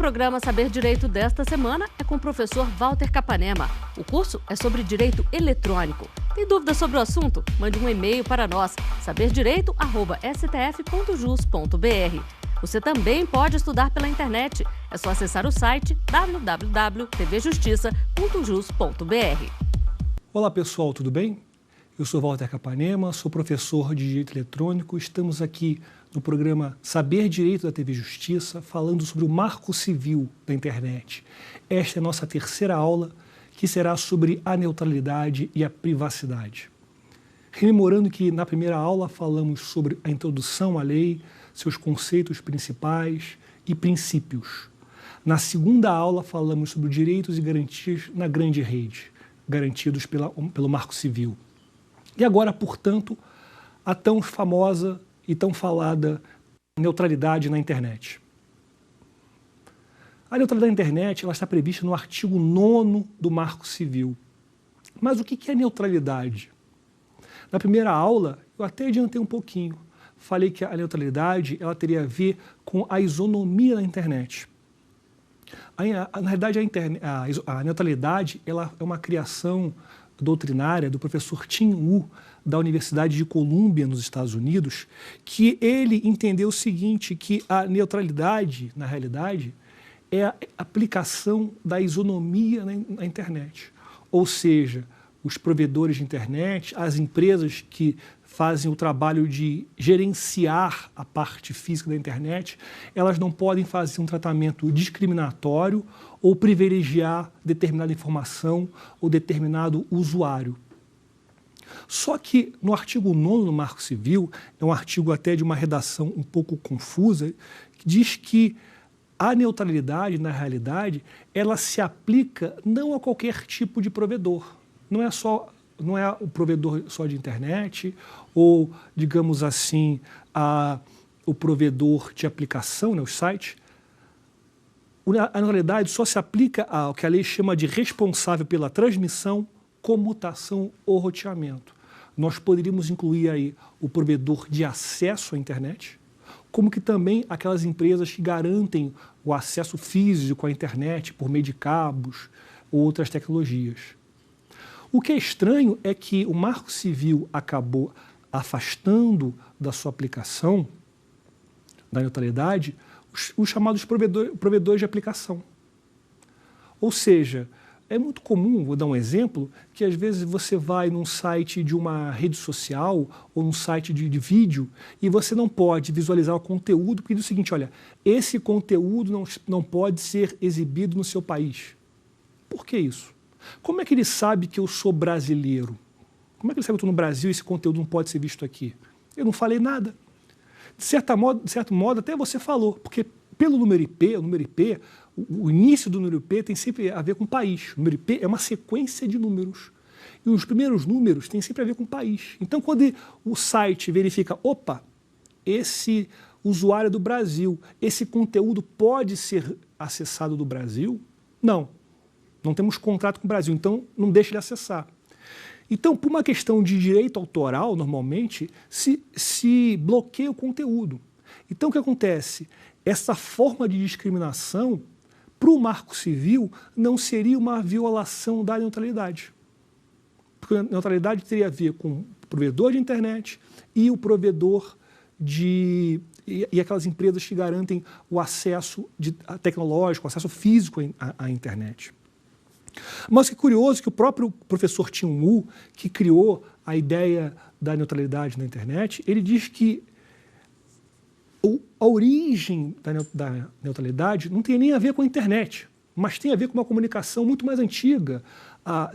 programa Saber Direito desta semana é com o professor Walter Capanema. O curso é sobre direito eletrônico. Tem dúvidas sobre o assunto? Mande um e-mail para nós, saberdireito@stf.jus.br. Você também pode estudar pela internet. É só acessar o site www.tvjustiça.jus.br. Olá pessoal, tudo bem? Eu sou Walter Capanema, sou professor de Direito Eletrônico. Estamos aqui no programa Saber Direito da TV Justiça, falando sobre o Marco Civil da Internet. Esta é a nossa terceira aula, que será sobre a neutralidade e a privacidade. Rememorando que na primeira aula falamos sobre a introdução à lei, seus conceitos principais e princípios. Na segunda aula falamos sobre direitos e garantias na grande rede, garantidos pelo Marco Civil. E agora, portanto, a tão famosa e tão falada neutralidade na internet. A neutralidade na internet ela está prevista no artigo 9º do Marco Civil. Mas o que é neutralidade? Na primeira aula, eu até adiantei um pouquinho. Falei que a neutralidade ela teria a ver com a isonomia na internet. Na realidade, a neutralidade ela é uma criação doutrinária do professor Tim Wu, da Universidade de Colômbia, nos Estados Unidos, que ele entendeu o seguinte, que a neutralidade, na realidade, é a aplicação da isonomia na internet. Ou seja, os provedores de internet, as empresas que fazem o trabalho de gerenciar a parte física da internet, elas não podem fazer um tratamento discriminatório ou privilegiar determinada informação ou determinado usuário. Só que no artigo 9º do Marco Civil, é um artigo até de uma redação um pouco confusa, que diz que a neutralidade, na realidade, ela se aplica não a qualquer tipo de provedor. Não é o provedor só de internet ou, digamos assim, o provedor de aplicação, né, os sites. A neutralidade só se aplica ao que a lei chama de responsável pela transmissão, comutação ou roteamento. Nós poderíamos incluir aí o provedor de acesso à internet, como que também aquelas empresas que garantem o acesso físico à internet por meio de cabos ou outras tecnologias. O que é estranho é que o Marco Civil acabou afastando da sua aplicação, da neutralidade, os chamados provedores de aplicação. Ou seja, é muito comum, vou dar um exemplo, que às vezes você vai num site de uma rede social ou num site de vídeo e você não pode visualizar o conteúdo porque diz o seguinte, olha, esse conteúdo não pode ser exibido no seu país. Por que isso? Como é que ele sabe que eu sou brasileiro? Como é que ele sabe que eu estou no Brasil e esse conteúdo não pode ser visto aqui? Eu não falei nada. De certo modo, até você falou, porque pelo número IP, o início do número IP tem sempre a ver com o país. O número IP é uma sequência de números. E os primeiros números têm sempre a ver com o país. Então, quando o site verifica, opa, esse usuário é do Brasil, esse conteúdo pode ser acessado do Brasil? Não temos contrato com o Brasil, então não deixa ele acessar. Então, por uma questão de direito autoral, normalmente, se bloqueia o conteúdo. Então, o que acontece? Essa forma de discriminação, para o Marco Civil, não seria uma violação da neutralidade. Porque a neutralidade teria a ver com o provedor de internet e o provedor e aquelas empresas que garantem o acesso tecnológico, o acesso físico à internet. Mas o que é curioso é que o próprio professor Tim Wu, que criou a ideia da neutralidade na internet, ele diz que a origem da neutralidade não tem nem a ver com a internet, mas tem a ver com uma comunicação muito mais antiga,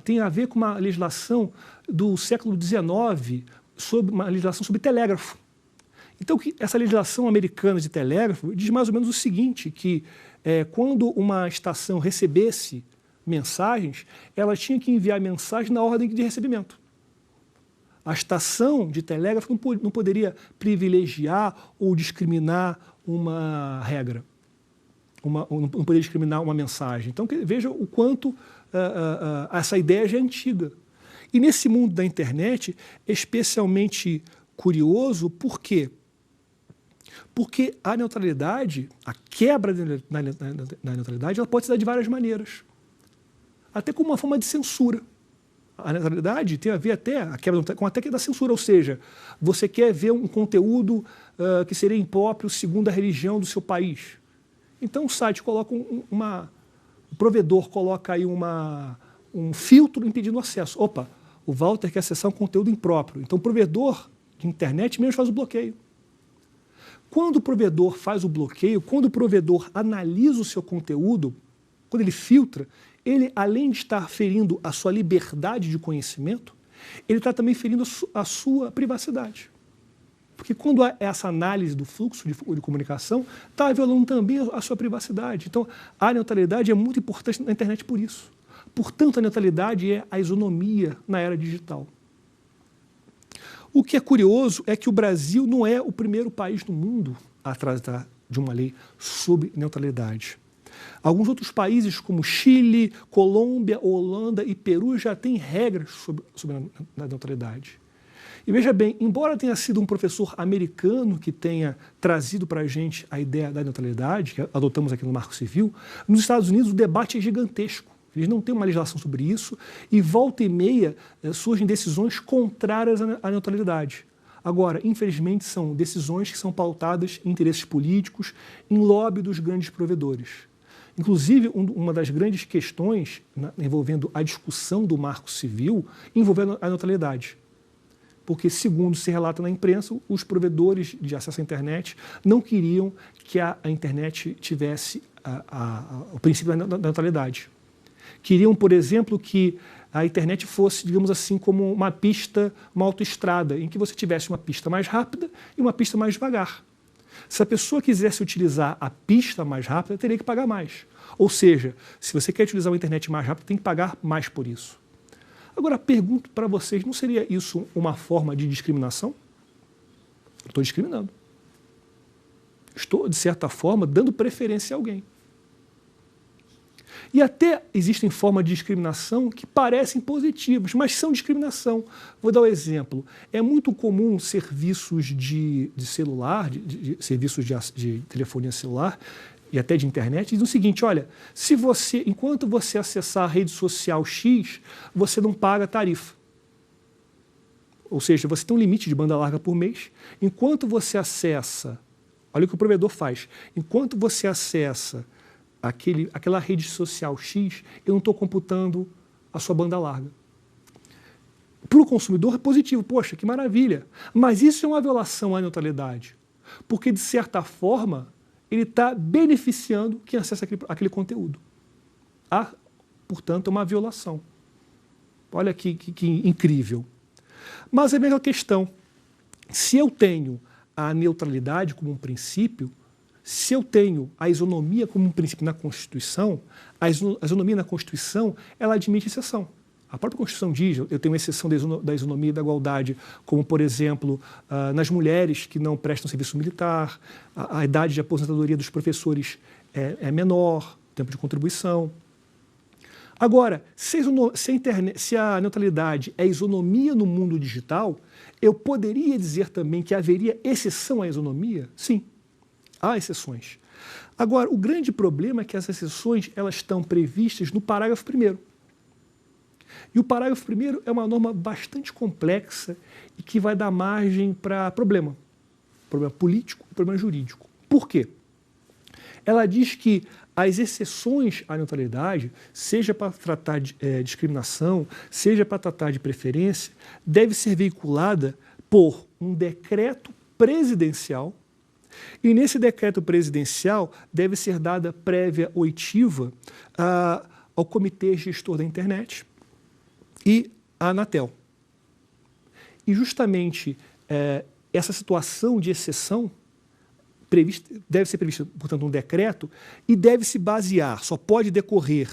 tem a ver com uma legislação do século XIX, uma legislação sobre telégrafo. Então, essa legislação americana de telégrafo diz mais ou menos o seguinte, que quando uma estação recebesse mensagens, ela tinha que enviar mensagem na ordem de recebimento. A estação de telégrafo não poderia privilegiar ou discriminar uma regra, não poderia discriminar uma mensagem. Então, veja o quanto essa ideia já é antiga. E nesse mundo da internet é especialmente curioso, por quê? Porque a neutralidade, a quebra na neutralidade, ela pode se dar de várias maneiras. Até como uma forma de censura. A neutralidade tem a ver até a quebra com até que da censura, ou seja, você quer ver um conteúdo que seria impróprio segundo a religião do seu país. Então o site coloca o provedor coloca aí um filtro impedindo o acesso. Opa, o Walter quer acessar um conteúdo impróprio. Então o provedor de internet mesmo faz o bloqueio. Quando o provedor faz o bloqueio, quando o provedor analisa o seu conteúdo, quando ele filtra, ele, além de estar ferindo a sua liberdade de conhecimento, ele está também ferindo a sua privacidade. Porque quando há essa análise do fluxo de comunicação, está violando também a sua privacidade. Então, a neutralidade é muito importante na internet por isso. Portanto, a neutralidade é a isonomia na era digital. O que é curioso é que o Brasil não é o primeiro país do mundo a tratar de uma lei sobre neutralidade. Alguns outros países, como Chile, Colômbia, Holanda e Peru, já têm regras sobre a neutralidade. E veja bem, embora tenha sido um professor americano que tenha trazido para a gente a ideia da neutralidade, que adotamos aqui no Marco Civil, nos Estados Unidos o debate é gigantesco. Eles não têm uma legislação sobre isso e, volta e meia, surgem decisões contrárias à neutralidade. Agora, infelizmente, são decisões que são pautadas em interesses políticos, em lobby dos grandes provedores. Inclusive, uma das grandes questões envolvendo a discussão do Marco Civil envolvendo a neutralidade. Porque, segundo se relata na imprensa, os provedores de acesso à internet não queriam que a internet tivesse o princípio da neutralidade. Queriam, por exemplo, que a internet fosse, digamos assim, como uma pista, uma autoestrada, em que você tivesse uma pista mais rápida e uma pista mais devagar. Se a pessoa quisesse utilizar a pista mais rápida, teria que pagar mais. Ou seja, se você quer utilizar uma internet mais rápida, tem que pagar mais por isso. Agora, pergunto para vocês, não seria isso uma forma de discriminação? Estou discriminando. Estou, de certa forma, dando preferência a alguém. E até existem formas de discriminação que parecem positivas, mas são discriminação. Vou dar um exemplo. É muito comum serviços de celular, serviços de telefonia celular e até de internet, dizem o seguinte, olha, se você, enquanto você acessar a rede social X, você não paga tarifa. Ou seja, você tem um limite de banda larga por mês. Enquanto você acessa, olha o que o provedor faz, enquanto você acessa aquela rede social X, eu não estou computando a sua banda larga. Para o consumidor é positivo, poxa, que maravilha. Mas isso é uma violação à neutralidade, porque, de certa forma, ele está beneficiando quem acessa aquele conteúdo. Há, portanto, uma violação. Olha que incrível. Mas é a mesma questão. Se eu tenho a neutralidade como um princípio, se eu tenho a isonomia como um princípio na Constituição, a isonomia na Constituição, ela admite exceção. A própria Constituição diz, eu tenho exceção da isonomia e da igualdade, como, por exemplo, nas mulheres que não prestam serviço militar, a idade de aposentadoria dos professores é menor, tempo de contribuição. Agora, se a neutralidade é isonomia no mundo digital, eu poderia dizer também que haveria exceção à isonomia? Sim. Há exceções. Agora, o grande problema é que essas exceções elas estão previstas no parágrafo 1º. E o parágrafo 1º é uma norma bastante complexa e que vai dar margem para problema político e problema jurídico. Por quê? Ela diz que as exceções à neutralidade, seja para tratar de discriminação, seja para tratar de preferência, deve ser veiculada por um decreto presidencial. E nesse decreto presidencial deve ser dada prévia oitiva ao Comitê Gestor da Internet e à Anatel. E justamente essa situação de exceção deve ser prevista, portanto, um decreto e deve se basear, só pode decorrer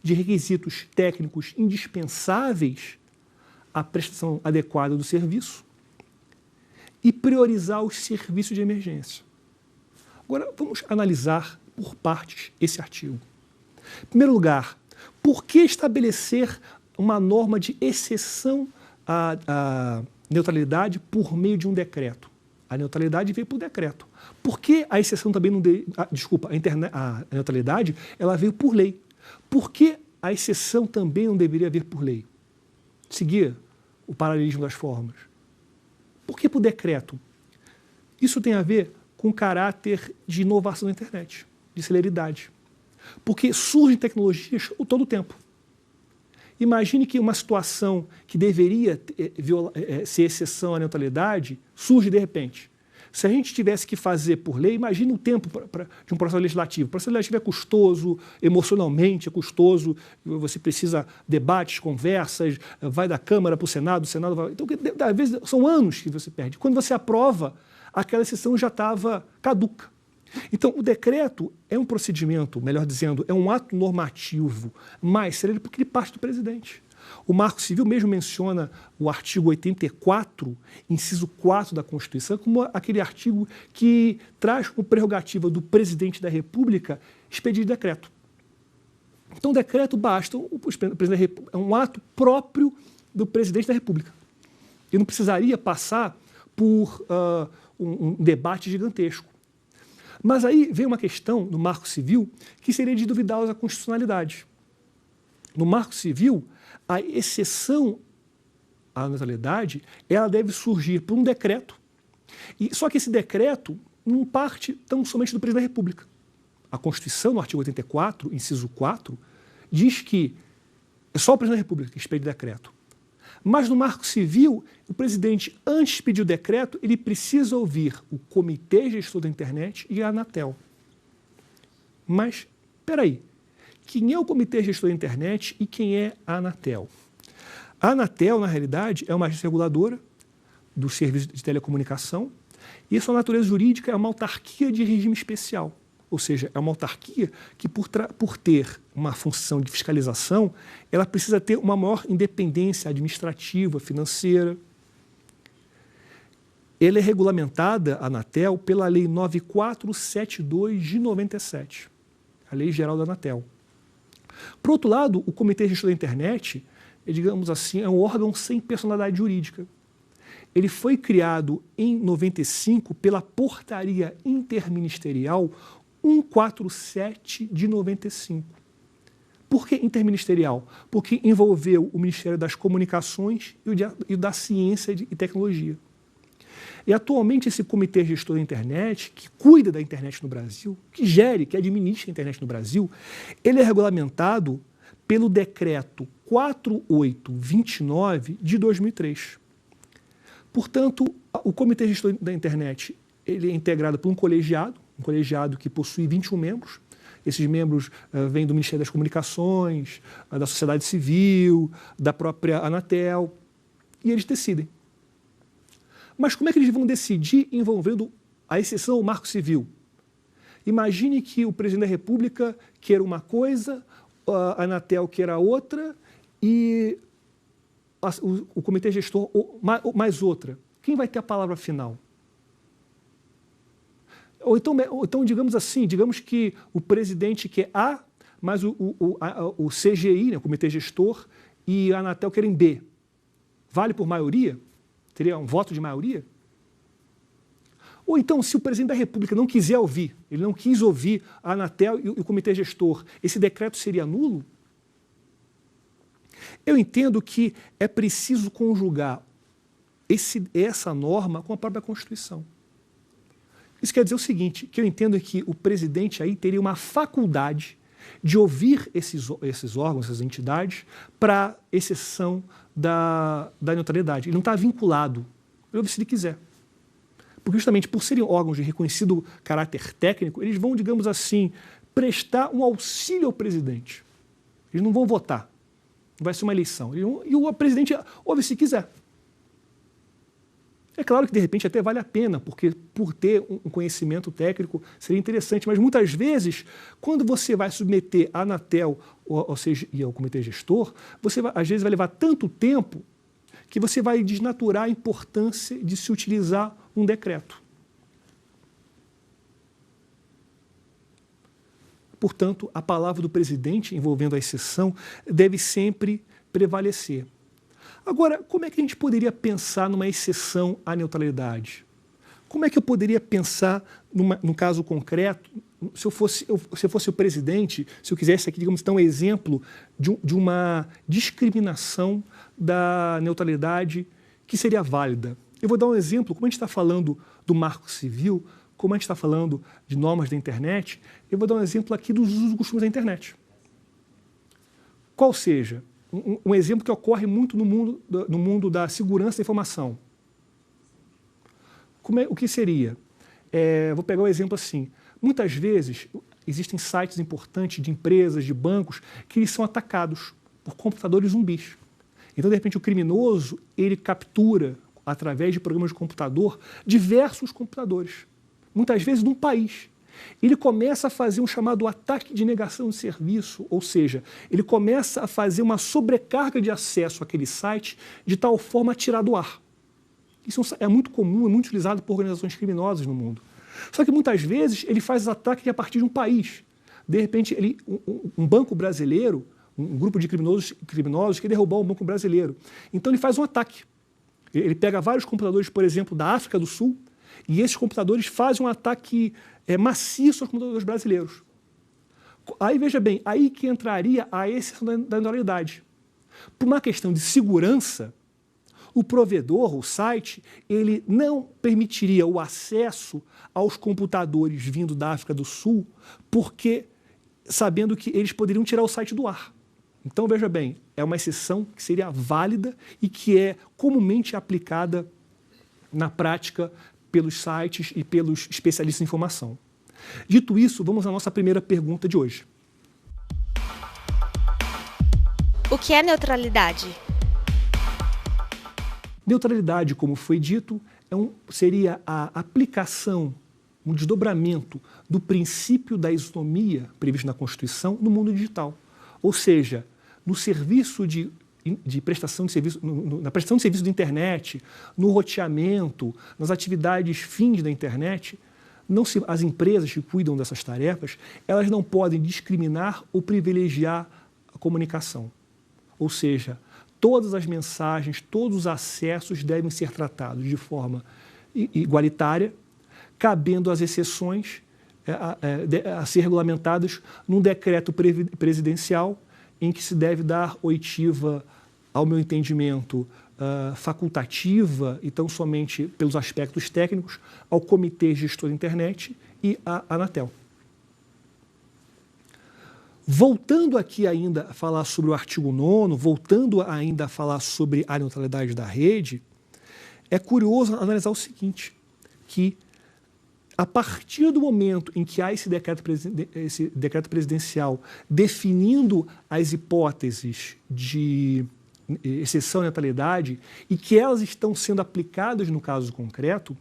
de requisitos técnicos indispensáveis à prestação adequada do serviço e priorizar os serviços de emergência. Agora, vamos analisar por partes esse artigo. Em primeiro lugar, por que estabelecer uma norma de exceção à neutralidade por meio de um decreto? a neutralidade veio por decreto. Por que a exceção também não... a neutralidade ela veio por lei. Por que a exceção também não deveria vir por lei? Seguir o paralelismo das formas. Por que por decreto? Isso tem a ver com o caráter de inovação da internet, de celeridade. Porque surgem tecnologias todo o tempo. Imagine que uma situação que deveria ser exceção à neutralidade surge de repente. Se a gente tivesse que fazer por lei, imagine o tempo de um processo legislativo. O processo legislativo é custoso, emocionalmente é custoso, você precisa debates, conversas, vai da Câmara para o Senado vai... Então, às vezes, são anos que você perde. Quando você aprova, aquela exceção já estava caduca. Então, o decreto é um procedimento, melhor dizendo, é um ato normativo mais sério porque ele parte do presidente. O Marco Civil mesmo menciona o artigo 84, inciso 4 da Constituição, como aquele artigo que traz como prerrogativa do presidente da República expedir decreto. Então, o decreto basta, o presidente da República, é um ato próprio do presidente da República. Ele não precisaria passar por um debate gigantesco. Mas aí vem uma questão no Marco Civil que seria de duvidosa constitucionalidade. No Marco Civil, a exceção à neutralidade ela deve surgir por um decreto. Só que esse decreto não parte tão somente do presidente da República. A Constituição, no artigo 84, inciso 4, diz que é só o presidente da República que expede decreto. Mas no Marco Civil, o presidente, antes de pedir o decreto, ele precisa ouvir o Comitê Gestor da Internet e a Anatel. Mas, espera aí, quem é o Comitê Gestor da Internet e quem é a Anatel? A Anatel, na realidade, é uma agência reguladora do serviço de telecomunicação e sua natureza jurídica é uma autarquia de regime especial. Ou seja, é uma autarquia que, por ter uma função de fiscalização, ela precisa ter uma maior independência administrativa, financeira. Ela é regulamentada, a Anatel, pela Lei 9472 de 97, a Lei Geral da Anatel. Por outro lado, o Comitê Gestor da Internet, digamos assim, é um órgão sem personalidade jurídica. Ele foi criado em 95 pela Portaria Interministerial 147 de 95. Por que interministerial? Porque envolveu o Ministério das Comunicações e o da Ciência e Tecnologia. E atualmente esse Comitê Gestor da Internet, que cuida da internet no Brasil, que gere, que administra a internet no Brasil, ele é regulamentado pelo Decreto 4829 de 2003. Portanto, o Comitê Gestor da Internet ele é integrado por um colegiado que possui 21 membros. Esses membros vêm do Ministério das Comunicações, da sociedade civil, da própria Anatel, e eles decidem. Mas como é que eles vão decidir envolvendo a exceção ao Marco Civil? Imagine que o presidente da República queira uma coisa, a Anatel queira outra e o comitê gestor mais outra. Quem vai ter a palavra final? Ou então digamos assim, digamos que o presidente quer A, mas o CGI, né, o comitê gestor, e a Anatel querem B. Vale por maioria? Teria um voto de maioria? Ou então, se o presidente da República não quiser ouvir, ele não quis ouvir a Anatel e o comitê gestor, esse decreto seria nulo? Eu entendo que é preciso conjugar essa norma com a própria Constituição. Isso quer dizer o seguinte, que eu entendo que o presidente aí teria uma faculdade de ouvir esses órgãos, essas entidades, para exceção da neutralidade. Ele não está vinculado. Ele ouve se ele quiser. Porque justamente por serem órgãos de reconhecido caráter técnico, eles vão, digamos assim, prestar um auxílio ao presidente. Eles não vão votar. Não vai ser uma eleição. E o presidente ouve se quiser. É claro que, de repente, até vale a pena, porque por ter um conhecimento técnico seria interessante, mas muitas vezes, quando você vai submeter a Anatel ou seja, e ao comitê gestor, você às vezes vai levar tanto tempo que você vai desnaturar a importância de se utilizar um decreto. Portanto, a palavra do presidente envolvendo a exceção deve sempre prevalecer. Agora, como é que a gente poderia pensar numa exceção à neutralidade? Como é que eu poderia pensar num caso concreto, se eu fosse o presidente, se eu quisesse aqui, digamos, dar um exemplo de uma discriminação da neutralidade que seria válida? Eu vou dar um exemplo, como a gente está falando do Marco Civil, como a gente está falando de normas da internet, eu vou dar um exemplo aqui dos usos e costumes da internet. Qual seja? Um exemplo que ocorre muito no mundo da segurança da informação. O que seria? Vou pegar um exemplo assim. Muitas vezes, existem sites importantes de empresas, de bancos, que eles são atacados por computadores zumbis. Então, de repente, o criminoso, ele captura, através de programas de computador, diversos computadores. Muitas vezes, num país. Ele começa a fazer um chamado ataque de negação de serviço, ou seja, ele começa a fazer uma sobrecarga de acesso àquele site de tal forma a tirar do ar. Isso é muito comum, é muito utilizado por organizações criminosas no mundo. Só que muitas vezes ele faz ataques a partir de um país. De repente, um banco brasileiro, um grupo de criminosos quer derrubar um banco brasileiro. Então ele faz um ataque. Ele pega vários computadores, por exemplo, da África do Sul, e esses computadores fazem um ataque maciço aos computadores brasileiros. Aí, veja bem, aí que entraria a exceção da neutralidade. Por uma questão de segurança, o provedor, o site, ele não permitiria o acesso aos computadores vindo da África do Sul, porque sabendo que eles poderiam tirar o site do ar. Então, veja bem, é uma exceção que seria válida e que é comumente aplicada na prática pelos sites e pelos especialistas em informação. Dito isso, vamos à nossa primeira pergunta de hoje. O que é neutralidade? Neutralidade, como foi dito, seria a aplicação, um desdobramento do princípio da isonomia previsto na Constituição no mundo digital. Ou seja, no serviço de prestação de serviço, na prestação de serviço da internet, no roteamento, nas atividades fins da internet, as empresas que cuidam dessas tarefas, elas não podem discriminar ou privilegiar a comunicação. Ou seja, todas as mensagens, todos os acessos devem ser tratados de forma igualitária, cabendo as exceções a ser regulamentadas num decreto presidencial em que se deve dar oitiva, ao meu entendimento, facultativa e tão somente pelos aspectos técnicos ao Comitê Gestor da Internet e à Anatel. Voltando aqui ainda a falar sobre o artigo 9º, voltando ainda a falar sobre a neutralidade da rede, é curioso analisar o seguinte, que a partir do momento em que há esse decreto presidencial definindo as hipóteses de exceção à neutralidade e que elas estão sendo aplicadas no caso concreto,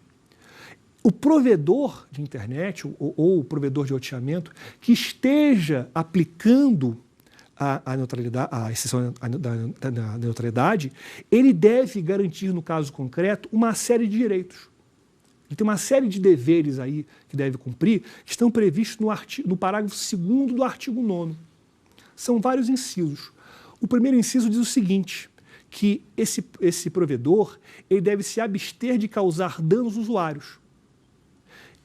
o provedor de internet ou o provedor de roteamento que esteja aplicando a neutralidade, a exceção da neutralidade, ele deve garantir, no caso concreto, uma série de direitos. Ele tem uma série de deveres aí que deve cumprir, que estão previstos no parágrafo 2º do artigo 9º. São vários incisos. O primeiro inciso diz o seguinte, que esse provedor ele deve se abster de causar danos aos usuários.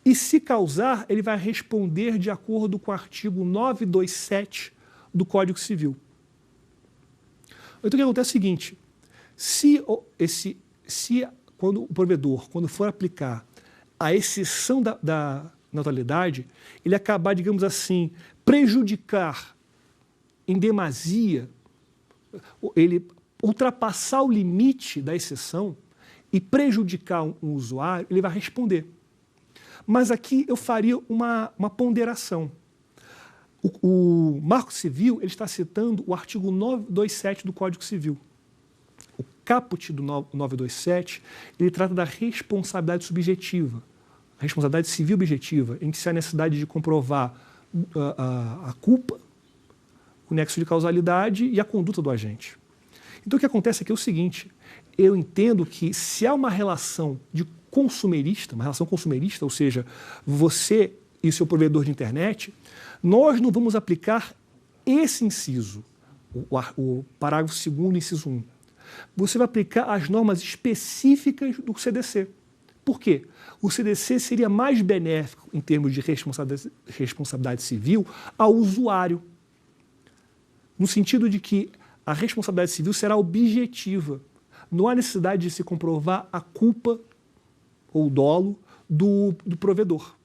E se causar, ele vai responder de acordo com o artigo 927 do Código Civil. Então, o que acontece é o seguinte, quando o provedor, quando for aplicar a exceção da neutralidade, ele acabar, digamos assim, prejudicar em demasia, ele ultrapassar o limite da exceção e prejudicar um usuário, ele vai responder. Mas aqui eu faria uma ponderação. O Marco Civil ele está citando o artigo 927 do Código Civil. O caput do 927 ele trata da responsabilidade subjetiva, a responsabilidade civil objetiva, em que se há necessidade de comprovar a culpa, o nexo de causalidade e a conduta do agente. Então o que acontece aqui é o seguinte, eu entendo que se há uma relação consumerista, ou seja, você e o seu provedor de internet, nós não vamos aplicar esse inciso, o parágrafo 2º, inciso 1. Você vai aplicar as normas específicas do CDC, Por quê? O CDC seria mais benéfico em termos de responsabilidade civil ao usuário, no sentido de que a responsabilidade civil será objetiva. Não há necessidade de se comprovar a culpa ou o dolo do provedor.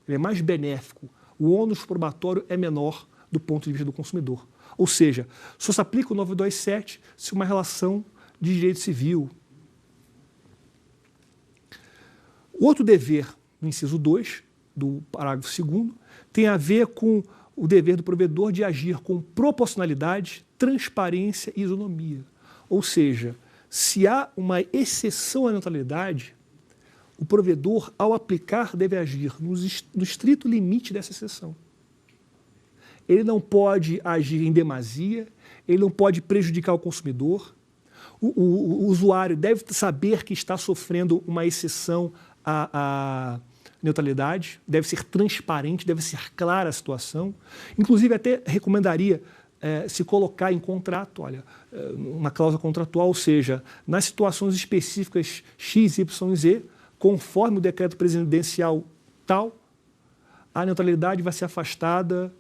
Ele é mais benéfico. O ônus probatório é menor do ponto de vista do consumidor. Ou seja, só se aplica o 927 se uma relação de direito civil. O outro dever, no inciso 2 do parágrafo 2º, tem a ver com o dever do provedor de agir com proporcionalidade, transparência e isonomia. Ou seja, se há uma exceção à neutralidade, o provedor, ao aplicar, deve agir no estrito limite dessa exceção. Ele não pode agir em demasia, ele não pode prejudicar o consumidor. O usuário deve saber que está sofrendo uma exceção à neutralidade, deve ser transparente, deve ser clara a situação. Inclusive, até recomendaria se colocar em contrato, olha, uma cláusula contratual, ou seja, nas situações específicas X, Y e Z, conforme o decreto presidencial tal, a neutralidade vai ser afastada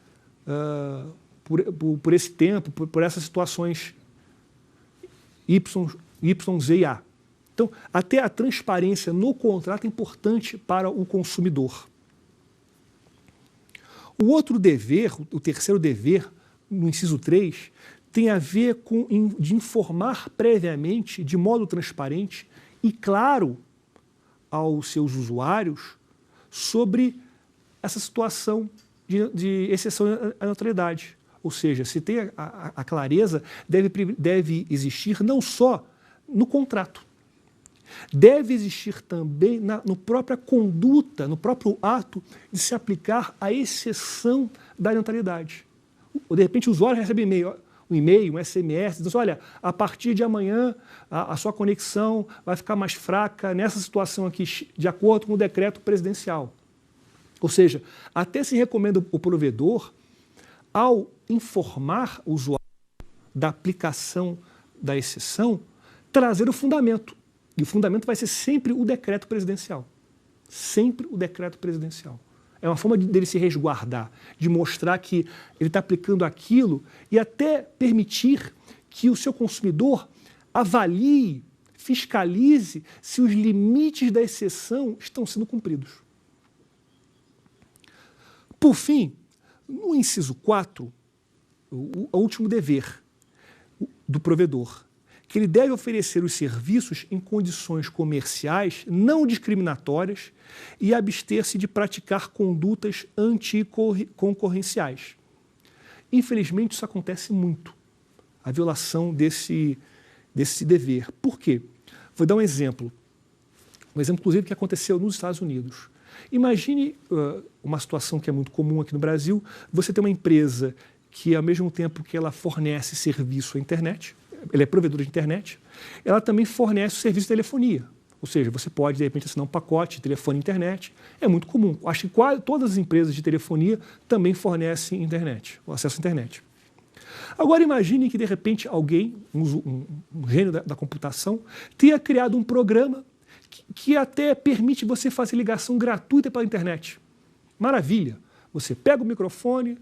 por esse tempo, por essas situações Y, Z e A. Então, até a transparência no contrato é importante para o consumidor. O outro dever, o terceiro dever, no inciso 3, tem a ver com de informar previamente, de modo transparente e claro aos seus usuários sobre essa situação de exceção à neutralidade. Ou seja, se tem a clareza, deve existir não só no contrato, deve existir também na própria conduta, no próprio ato de se aplicar a exceção da neutralidade. Ou, de repente, o usuário recebe um e-mail, um SMS, diz, olha, a partir de amanhã a sua conexão vai ficar mais fraca nessa situação aqui, de acordo com o decreto presidencial. Ou seja, até se recomenda o provedor, ao informar o usuário da aplicação da exceção, trazer o fundamento. E o fundamento vai ser sempre o decreto presidencial. Sempre o decreto presidencial. É uma forma dele se resguardar, de mostrar que ele está aplicando aquilo e até permitir que o seu consumidor avalie, fiscalize se os limites da exceção estão sendo cumpridos. Por fim, no inciso 4, o último dever do provedor, que ele deve oferecer os serviços em condições comerciais não discriminatórias e abster-se de praticar condutas anticoncorrenciais. Infelizmente, isso acontece muito, a violação desse dever. Por quê? Vou dar um exemplo inclusive que aconteceu nos Estados Unidos. Imagine uma situação que é muito comum aqui no Brasil, você tem uma empresa que, ao mesmo tempo que ela fornece serviço à internet, ela é provedora de internet, ela também fornece o serviço de telefonia. Ou seja, você pode, de repente, assinar um pacote de telefone e internet. É muito comum. Acho que quase todas as empresas de telefonia também fornecem internet, o acesso à internet. Agora imagine que, de repente, alguém, um gênio da computação, tenha criado um programa que até permite você fazer ligação gratuita pela internet. Maravilha! Você pega o microfone,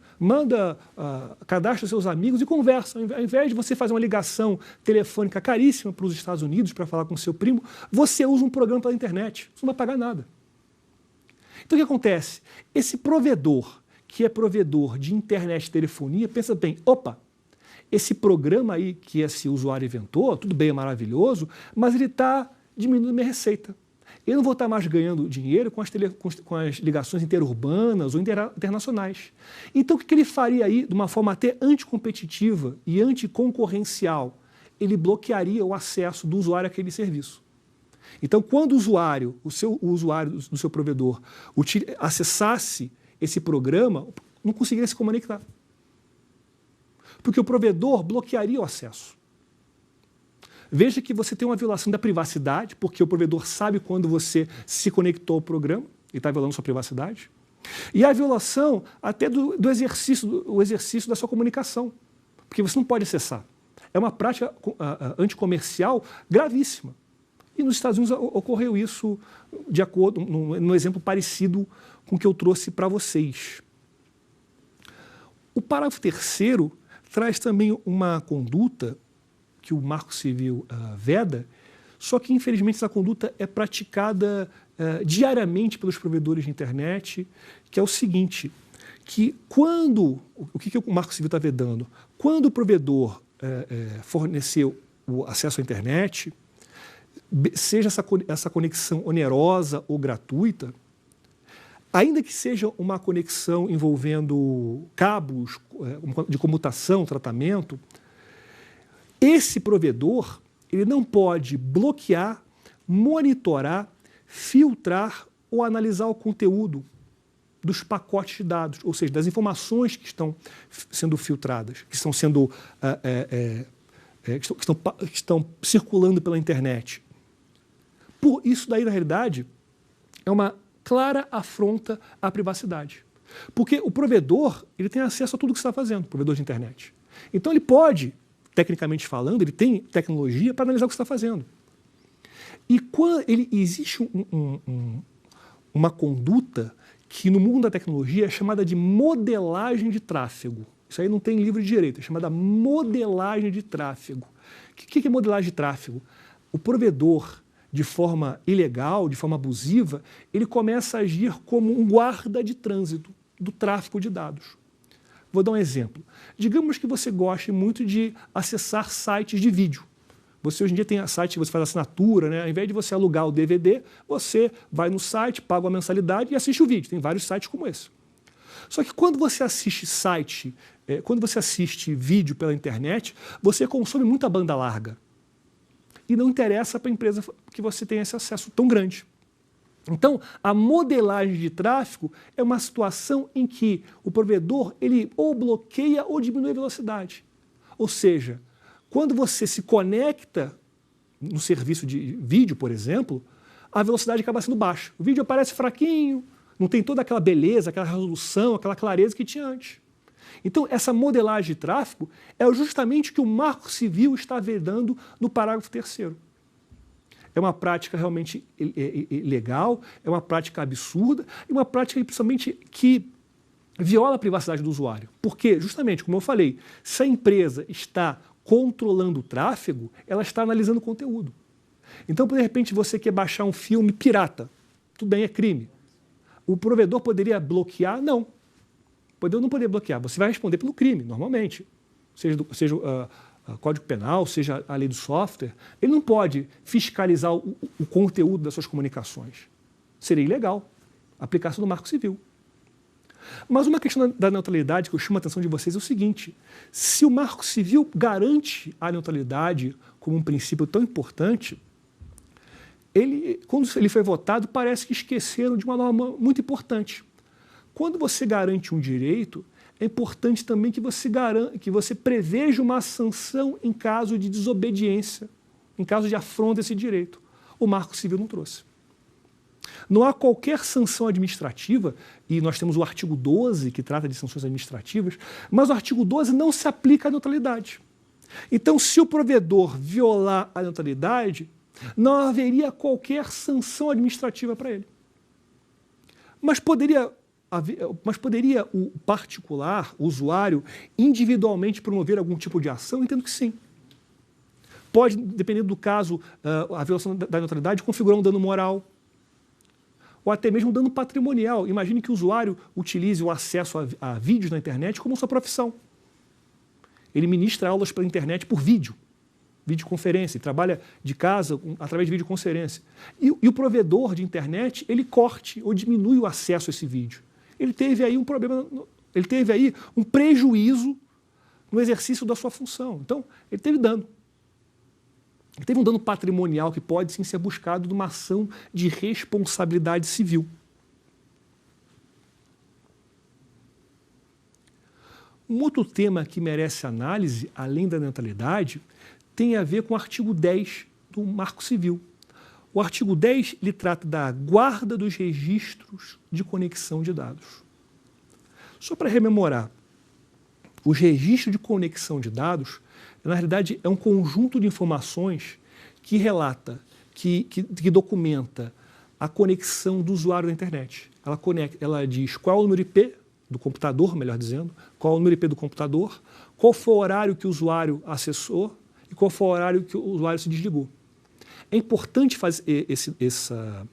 cadastra seus amigos e conversa. Ao invés de você fazer uma ligação telefônica caríssima para os Estados Unidos para falar com seu primo, você usa um programa pela internet. Você não vai pagar nada. Então, o que acontece? Esse provedor, que é provedor de internet e telefonia, pensa bem, opa, esse programa aí que esse usuário inventou, tudo bem, é maravilhoso, mas ele está diminuindo a minha receita. Eu não vou estar mais ganhando dinheiro com as ligações interurbanas ou internacionais. Então, o que ele faria aí, de uma forma até anticompetitiva e anticoncorrencial? Ele bloquearia o acesso do usuário àquele serviço. Então, quando o usuário do seu provedor, acessasse esse programa, não conseguiria se conectar. Porque o provedor bloquearia o acesso. Veja que você tem uma violação da privacidade, porque o provedor sabe quando você se conectou ao programa e está violando sua privacidade. E a violação até do exercício da sua comunicação, porque você não pode acessar. É uma prática anticomercial gravíssima. E nos Estados Unidos ocorreu isso de acordo, no exemplo parecido com o que eu trouxe para vocês. O parágrafo 3º traz também uma conduta que o Marco Civil veda, só que, infelizmente, essa conduta é praticada diariamente pelos provedores de internet, que é o seguinte, que quando, o que o Marco Civil está vedando? Quando o provedor forneceu o acesso à internet, seja essa conexão onerosa ou gratuita, ainda que seja uma conexão envolvendo cabos de comutação, tratamento, esse provedor ele não pode bloquear, monitorar, filtrar ou analisar o conteúdo dos pacotes de dados, ou seja, das informações que estão sendo filtradas, que estão sendo que estão circulando pela internet. Por isso daí, na realidade, é uma clara afronta à privacidade. Porque o provedor ele tem acesso a tudo que você está fazendo, o provedor de internet. Então ele pode, tecnicamente falando, ele tem tecnologia para analisar o que você está fazendo. E quando existe uma conduta que no mundo da tecnologia é chamada de modelagem de tráfego. Isso aí não tem livro de direito, é chamada modelagem de tráfego. O que é modelagem de tráfego? O provedor, de forma ilegal, de forma abusiva, ele começa a agir como um guarda de trânsito do tráfego de dados. Vou dar um exemplo. Digamos que você goste muito de acessar sites de vídeo. Você hoje em dia tem site que você faz assinatura, né? Ao invés de você alugar o DVD, você vai no site, paga uma mensalidade e assiste o vídeo. Tem vários sites como esse. Só que quando você assiste quando você assiste vídeo pela internet, você consome muita banda larga. E não interessa para a empresa que você tenha esse acesso tão grande. Então, a modelagem de tráfego é uma situação em que o provedor ele ou bloqueia ou diminui a velocidade. Ou seja, quando você se conecta no serviço de vídeo, por exemplo, a velocidade acaba sendo baixa. O vídeo aparece fraquinho, não tem toda aquela beleza, aquela resolução, aquela clareza que tinha antes. Então, essa modelagem de tráfego é justamente o que o Marco Civil está vedando no parágrafo 3º. É uma prática realmente ilegal, é uma prática absurda, e uma prática principalmente que viola a privacidade do usuário. Porque, justamente, como eu falei, se a empresa está controlando o tráfego, ela está analisando o conteúdo. Então, de repente, você quer baixar um filme pirata, tudo bem, é crime. O provedor poderia bloquear? Não. O provedor não poderia bloquear, você vai responder pelo crime, normalmente. Seja Código Penal, seja a lei do software, ele não pode fiscalizar o conteúdo das suas comunicações. Seria ilegal. Aplicação do Marco Civil. Mas uma questão da neutralidade que eu chamo a atenção de vocês é o seguinte: se o Marco Civil garante a neutralidade como um princípio tão importante, quando ele foi votado, parece que esqueceram de uma norma muito importante. Quando você garante um direito, é importante também que você preveja uma sanção em caso de desobediência, em caso de afronta a esse direito. O Marco Civil não trouxe. Não há qualquer sanção administrativa, e nós temos o artigo 12, que trata de sanções administrativas, mas o artigo 12 não se aplica à neutralidade. Então, se o provedor violar a neutralidade, não haveria qualquer sanção administrativa para ele. Mas poderia o particular, o usuário, individualmente promover algum tipo de ação? Entendo que sim. Pode, dependendo do caso, a violação da neutralidade configurar um dano moral, ou até mesmo um dano patrimonial. Imagine que o usuário utilize o acesso a vídeos na internet como sua profissão. Ele ministra aulas pela internet por vídeo, videoconferência, ele trabalha de casa através de videoconferência. E o provedor de internet, ele corte ou diminui o acesso a esse vídeo. Ele teve aí um problema, ele teve aí um prejuízo no exercício da sua função. Então, ele teve dano. Ele teve um dano patrimonial que pode sim ser buscado numa ação de responsabilidade civil. Um outro tema que merece análise, além da neutralidade, tem a ver com o artigo 10 do Marco Civil. O artigo 10 ele trata da guarda dos registros de conexão de dados. Só para rememorar, os registros de conexão de dados, na realidade, é um conjunto de informações que relata que documenta a conexão do usuário da internet. Ela diz qual é o número IP do computador, melhor dizendo, qual é o número IP do computador, qual foi o horário que o usuário acessou e qual foi o horário que o usuário se desligou. É importante fazer essa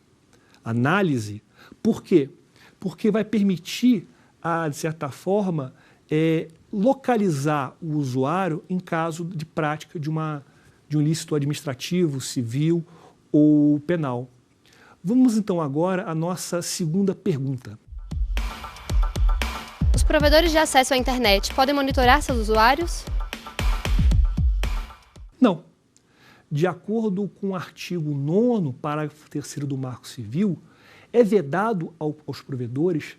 análise, por quê? Porque vai permitir, de certa forma, localizar o usuário em caso de prática de um ilícito administrativo, civil ou penal. Vamos então agora à nossa segunda pergunta. Os provedores de acesso à internet podem monitorar seus usuários? Não. De acordo com o artigo 9º, parágrafo 3º do Marco Civil, é vedado aos provedores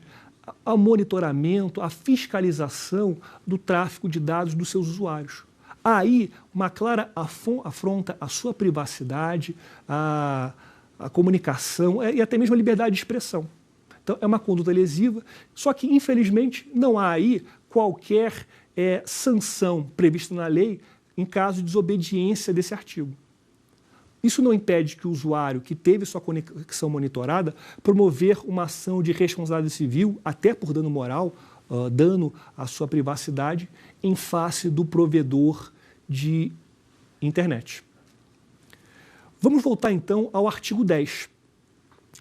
o monitoramento, a fiscalização do tráfego de dados dos seus usuários. Há aí uma clara afronta à sua privacidade, à comunicação e até mesmo a liberdade de expressão. Então, é uma conduta lesiva, só que, infelizmente, não há aí qualquer sanção prevista na lei em caso de desobediência desse artigo. Isso não impede que o usuário que teve sua conexão monitorada promover uma ação de responsabilidade civil, até por dano moral, dano à sua privacidade, em face do provedor de internet. Vamos voltar então ao artigo 10.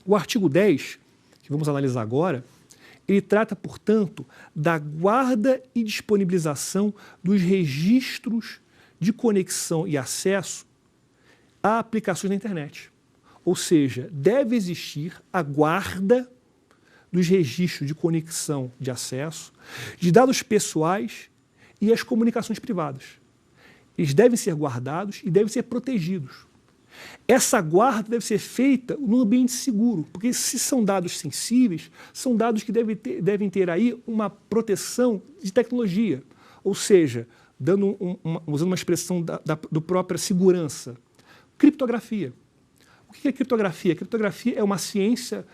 O artigo 10, que vamos analisar agora, ele trata, portanto, da guarda e disponibilização dos registros de conexão e acesso a aplicações da internet. Ou seja, deve existir a guarda dos registros de conexão de acesso, de dados pessoais e as comunicações privadas. Eles devem ser guardados e devem ser protegidos. Essa guarda deve ser feita num ambiente seguro, porque se são dados sensíveis, são dados que devem ter aí uma proteção de tecnologia, ou seja, usando uma expressão do própria segurança. Criptografia. O que é criptografia? Criptografia é uma ciência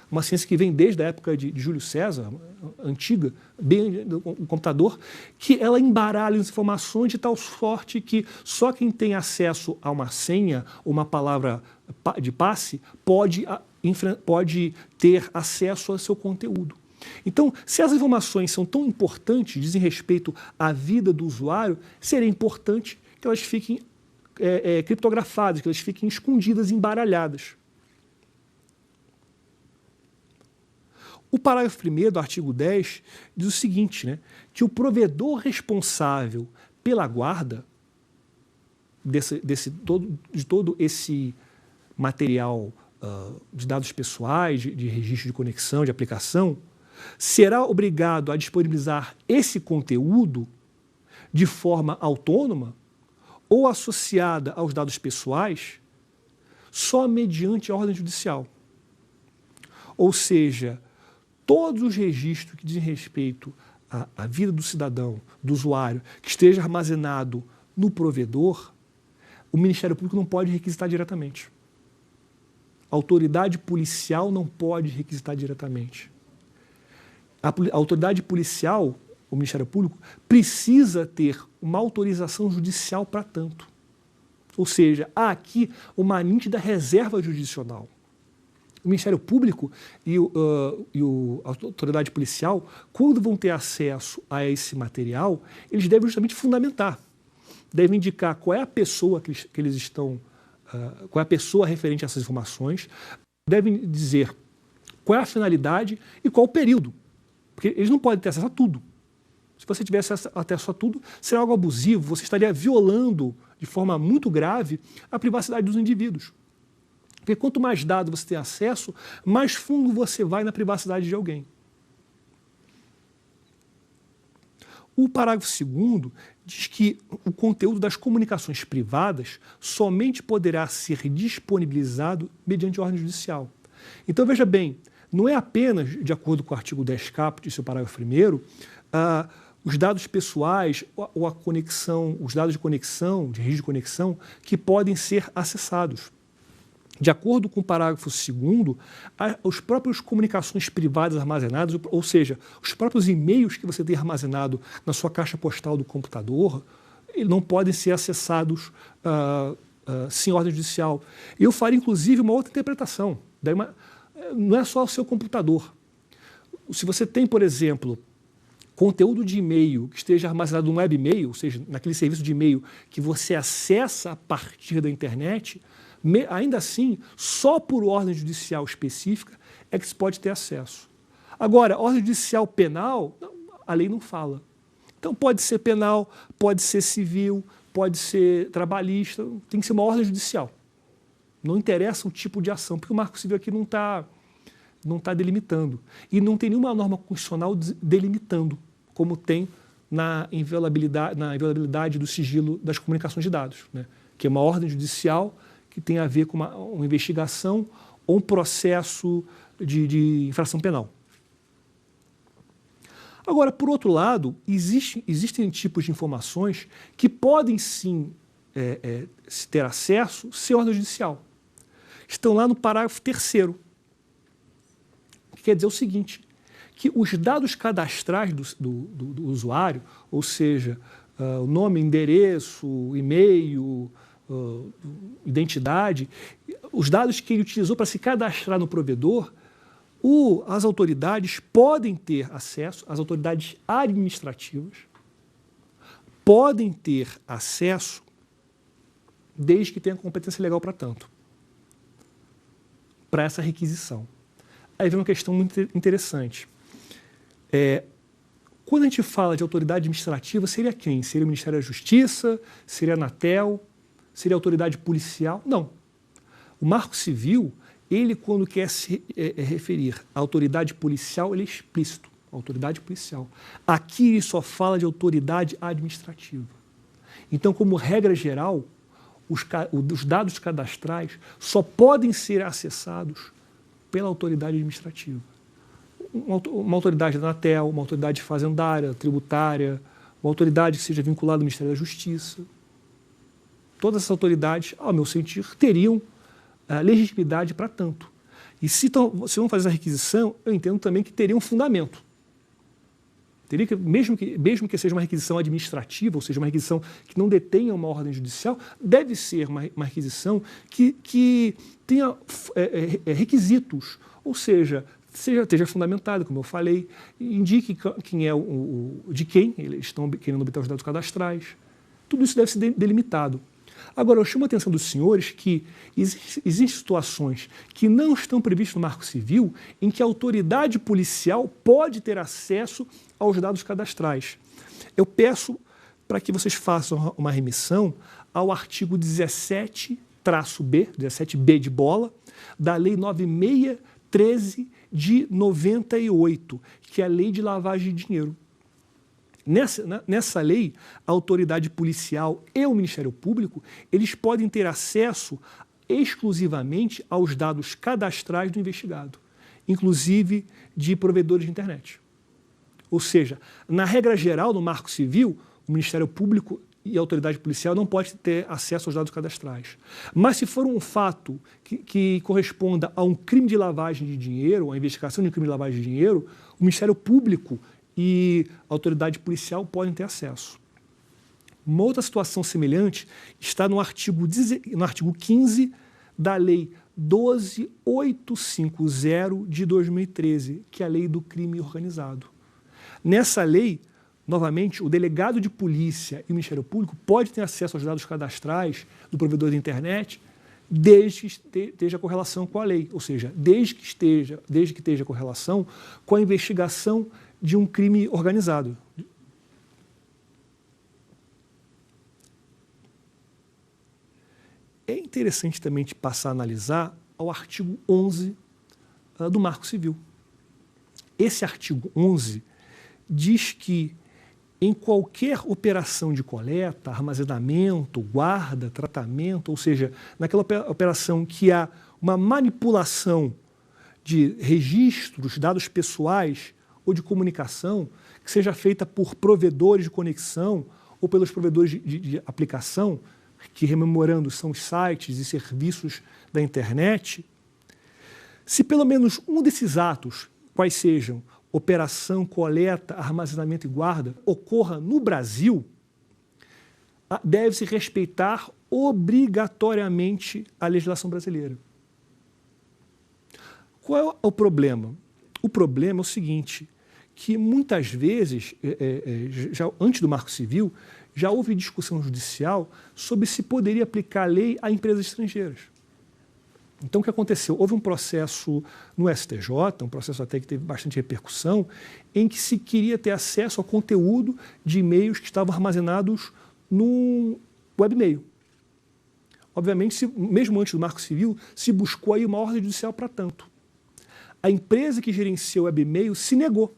que vem desde a época de Júlio César, antiga, bem do computador, que ela embaralha as informações de tal sorte que só quem tem acesso a uma senha ou uma palavra de passe pode ter acesso ao seu conteúdo. Então, se as informações são tão importantes, dizem respeito à vida do usuário, seria importante que elas fiquem criptografadas, que elas fiquem escondidas, embaralhadas. O parágrafo 1º do artigo 10 diz o seguinte, que o provedor responsável pela guarda de todo esse material de dados pessoais, de registro de conexão, de aplicação, será obrigado a disponibilizar esse conteúdo de forma autônoma ou associada aos dados pessoais só mediante a ordem judicial. Ou seja, todos os registros que dizem respeito à vida do cidadão, do usuário, que esteja armazenado no provedor, o Ministério Público não pode requisitar diretamente. A autoridade policial não pode requisitar diretamente. A autoridade policial, o Ministério Público, precisa ter uma autorização judicial para tanto. Ou seja, há aqui uma nítida reserva jurisdicional. O Ministério Público e a autoridade policial, quando vão ter acesso a esse material, eles devem justamente fundamentar. Devem indicar qual é a pessoa que eles estão, qual é a pessoa referente a essas informações, devem dizer qual é a finalidade e qual o período. Porque eles não podem ter acesso a tudo. Se você tivesse acesso a tudo, seria algo abusivo, você estaria violando de forma muito grave a privacidade dos indivíduos. Porque quanto mais dados você tem acesso, mais fundo você vai na privacidade de alguém. O parágrafo 2º diz que o conteúdo das comunicações privadas somente poderá ser disponibilizado mediante ordem judicial. Então, veja bem, não é apenas, de acordo com o artigo 10 caput, seu parágrafo 1º, os dados pessoais ou a conexão, os dados de conexão, de registro de conexão, que podem ser acessados. De acordo com o parágrafo 2º, as próprias comunicações privadas armazenadas, ou seja, os próprios e-mails que você tem armazenado na sua caixa postal do computador, não podem ser acessados sem ordem judicial. Eu faria, inclusive, uma outra interpretação. Não é só o seu computador. Se você tem, por exemplo, conteúdo de e-mail que esteja armazenado no web e-mail, ou seja, naquele serviço de e-mail que você acessa a partir da internet, ainda assim, só por ordem judicial específica é que se pode ter acesso. Agora, ordem judicial penal, a lei não fala. Então pode ser penal, pode ser civil, pode ser trabalhista, tem que ser uma ordem judicial. Não interessa o tipo de ação, porque o Marco Civil aqui não está delimitando. E não tem nenhuma norma constitucional delimitando, como tem na inviolabilidade do sigilo das comunicações de dados, né? Que é uma ordem judicial que tem a ver com uma investigação ou um processo de infração penal. Agora, por outro lado, existem tipos de informações que podem sim se ter acesso sem ordem judicial. Estão lá no parágrafo 3º. Que quer dizer o seguinte, que os dados cadastrais do usuário, ou seja, o nome, endereço, e-mail, identidade, os dados que ele utilizou para se cadastrar no provedor, as autoridades podem ter acesso, as autoridades administrativas podem ter acesso desde que tenha competência legal para tanto, para essa requisição. Aí vem uma questão muito interessante. Quando a gente fala de autoridade administrativa, seria quem? Seria o Ministério da Justiça? Seria a Anatel? Seria a autoridade policial? Não. O Marco Civil, ele, quando quer se referir à autoridade policial, ele é explícito, autoridade policial. Aqui ele só fala de autoridade administrativa. Então, como regra geral, os dados cadastrais só podem ser acessados pela autoridade administrativa. Uma autoridade da Anatel, uma autoridade fazendária, tributária, uma autoridade que seja vinculada ao Ministério da Justiça. Todas essas autoridades, ao meu sentir, teriam legitimidade para tanto. E se vão fazer essa requisição, eu entendo também que teria um fundamento. Teria que, mesmo que seja uma requisição administrativa, ou seja, uma requisição que não detenha uma ordem judicial, deve ser uma requisição que tenha requisitos, ou seja, esteja fundamentada, como eu falei, indique quem é de quem eles estão querendo obter os dados cadastrais. Tudo isso deve ser delimitado. Agora, eu chamo a atenção dos senhores que existem situações que não estão previstas no Marco Civil em que a autoridade policial pode ter acesso aos dados cadastrais. Eu peço para que vocês façam uma remissão ao artigo 17-B, 17B de bola, da Lei 9613 de 98, que é a Lei de Lavagem de Dinheiro. Nessa lei, a autoridade policial e o Ministério Público, eles podem ter acesso exclusivamente aos dados cadastrais do investigado, inclusive de provedores de internet. Ou seja, na regra geral, no Marco Civil, o Ministério Público e a autoridade policial não podem ter acesso aos dados cadastrais. Mas se for um fato que corresponda a um crime de lavagem de dinheiro, a investigação de um crime de lavagem de dinheiro, o Ministério Público e a autoridade policial podem ter acesso. Uma outra situação semelhante está no artigo 15 da Lei 12.850 de 2013, que é a Lei do Crime Organizado. Nessa lei, novamente, o delegado de polícia e o Ministério Público pode ter acesso aos dados cadastrais do provedor da internet desde que esteja correlação com a lei, ou seja, desde que esteja correlação com a investigação de um crime organizado. É interessante também passar a analisar o artigo 11 do Marco Civil. Esse artigo 11 diz que em qualquer operação de coleta, armazenamento, guarda, tratamento, ou seja, naquela operação que há uma manipulação de registros, dados pessoais ou de comunicação, que seja feita por provedores de conexão ou pelos provedores de aplicação, que, rememorando, são os sites e serviços da internet, se pelo menos um desses atos, quais sejam operação, coleta, armazenamento e guarda, ocorra no Brasil, deve-se respeitar obrigatoriamente a legislação brasileira. Qual é o problema? O problema é o seguinte, que muitas vezes, já antes do Marco Civil, já houve discussão judicial sobre se poderia aplicar a lei a empresas estrangeiras. Então, o que aconteceu? Houve um processo no STJ, um processo até que teve bastante repercussão, em que se queria ter acesso ao conteúdo de e-mails que estavam armazenados no webmail. Obviamente, mesmo antes do Marco Civil, se buscou aí uma ordem judicial para tanto. A empresa que gerencia o webmail se negou.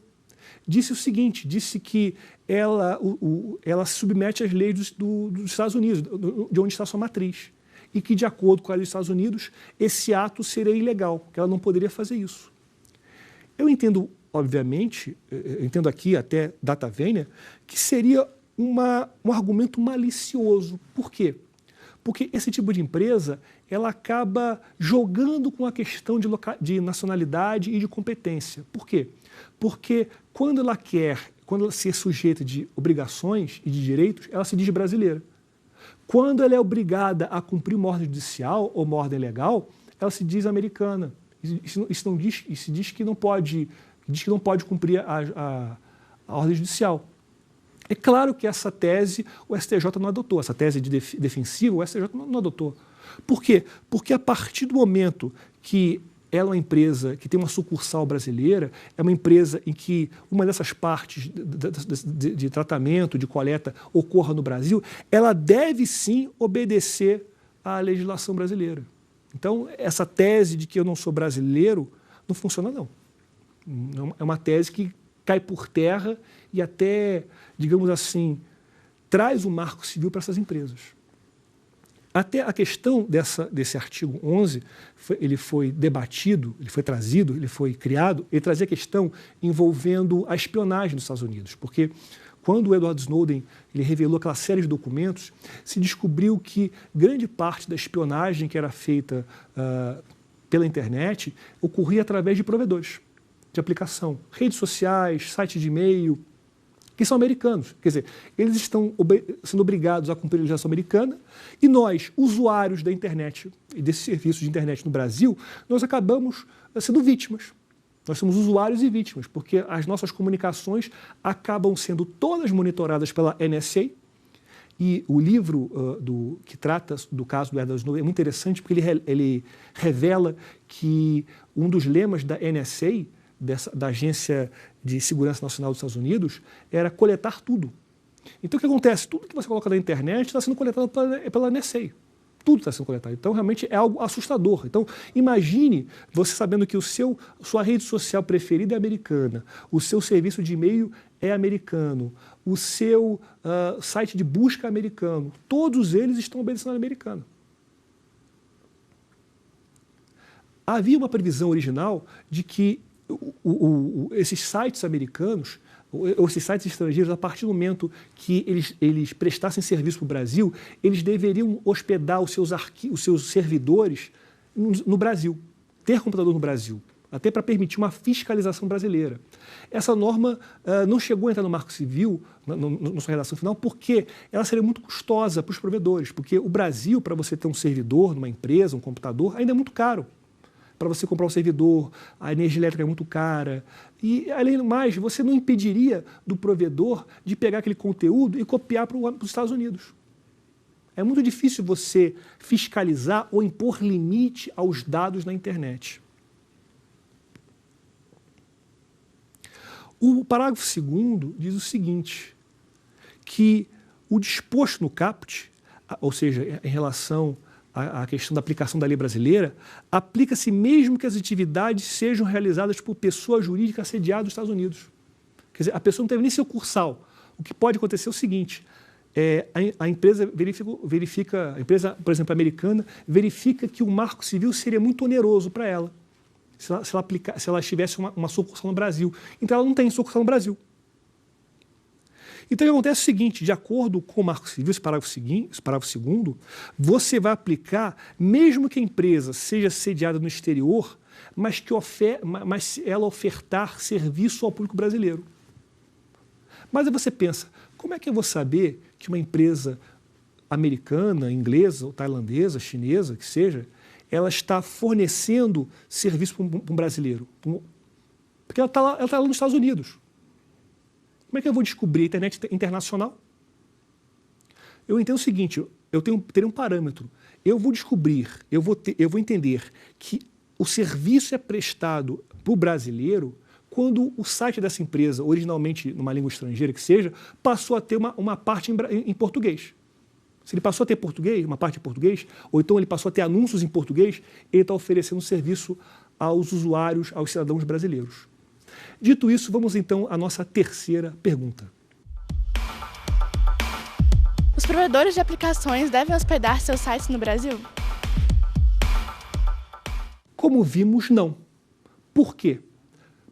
Disse o seguinte, disse que ela se submete às leis dos Estados Unidos, de onde está sua matriz. E que, de acordo com a lei dos Estados Unidos, esse ato seria ilegal, que ela não poderia fazer isso. Eu entendo, obviamente, entendo aqui até data vênia, que seria um argumento malicioso. Por quê? Porque esse tipo de empresa, ela acaba jogando com a questão de nacionalidade e de competência. Por quê? Porque quando ela se é sujeita de obrigações e de direitos, ela se diz brasileira. Quando ela é obrigada a cumprir uma ordem judicial ou uma ordem legal, ela se diz americana. Isso diz que não pode cumprir a ordem judicial. É claro que essa tese o STJ não adotou, essa tese de defensiva o STJ não adotou. Por quê? Porque a partir do momento que ela é uma empresa que tem uma sucursal brasileira, é uma empresa em que uma dessas partes de tratamento, de coleta, ocorra no Brasil, ela deve sim obedecer à legislação brasileira. Então, essa tese de que eu não sou brasileiro não funciona, não. É uma tese que cai por terra e até, digamos assim, traz o Marco Civil para essas empresas. Até a questão desse artigo 11, ele foi debatido, ele foi trazido, ele foi criado, ele trazia a questão envolvendo a espionagem dos Estados Unidos, porque quando o Edward Snowden ele revelou aquela série de documentos, se descobriu que grande parte da espionagem que era feita pela internet ocorria através de provedores de aplicação, redes sociais, sites de e-mail, que são americanos. Quer dizer, eles estão sendo obrigados a cumprir a legislação americana e nós, usuários da internet e desse serviço de internet no Brasil, nós acabamos sendo vítimas. Nós somos usuários e vítimas, porque as nossas comunicações acabam sendo todas monitoradas pela NSA. E o livro que trata do caso do Edward Snowden é muito interessante, porque ele revela que um dos lemas da NSA, da Agência de Segurança Nacional dos Estados Unidos, era coletar tudo. Então, o que acontece? Tudo que você coloca na internet está sendo coletado pela NSA. Tudo está sendo coletado. Então, realmente, é algo assustador. Então, imagine você sabendo que sua rede social preferida é americana, o seu serviço de e-mail é americano, o seu site de busca é americano. Todos eles estão obedecendo à americana. Havia uma previsão original de que esses sites americanos, ou esses sites estrangeiros, a partir do momento que eles prestassem serviço para o Brasil, eles deveriam hospedar os seus servidores no Brasil, ter computador no Brasil, até para permitir uma fiscalização brasileira. Essa norma não chegou a entrar no Marco Civil, na sua redação final, porque ela seria muito custosa para os provedores, porque o Brasil, para você ter um servidor numa empresa, um computador, ainda é muito caro. Para você comprar um servidor, a energia elétrica é muito cara. E, além do mais, você não impediria do provedor de pegar aquele conteúdo e copiar para os Estados Unidos. É muito difícil você fiscalizar ou impor limite aos dados na internet. O parágrafo 2º diz o seguinte, que o disposto no caput, ou seja, em relação a questão da aplicação da lei brasileira, aplica-se mesmo que as atividades sejam realizadas por pessoa jurídica sediada nos Estados Unidos. Quer dizer, a pessoa não teve nem sucursal. O que pode acontecer é o seguinte, a empresa verifica, a empresa, por exemplo, americana, verifica que o Marco Civil seria muito oneroso para ela, se ela tivesse uma sucursal no Brasil. Então, ela não tem sucursal no Brasil. Então, o que acontece é o seguinte, de acordo com o Marco Civil, esse parágrafo 2º, você vai aplicar, mesmo que a empresa seja sediada no exterior, mas ela ofertar serviço ao público brasileiro. Mas aí você pensa, como é que eu vou saber que uma empresa americana, inglesa, ou tailandesa, chinesa, que seja, ela está fornecendo serviço para um brasileiro? Porque ela está lá nos Estados Unidos. Como é que eu vou descobrir a internet internacional? Eu entendo o seguinte, eu terei um parâmetro. Eu vou descobrir, eu vou entender que o serviço é prestado para o brasileiro quando o site dessa empresa, originalmente numa língua estrangeira que seja, passou a ter uma parte em português. Se ele passou a ter português, uma parte em português, ou então ele passou a ter anúncios em português, ele está oferecendo serviço aos usuários, aos cidadãos brasileiros. Dito isso, vamos então à nossa terceira pergunta. Os provedores de aplicações devem hospedar seus sites no Brasil? Como vimos, não. Por quê?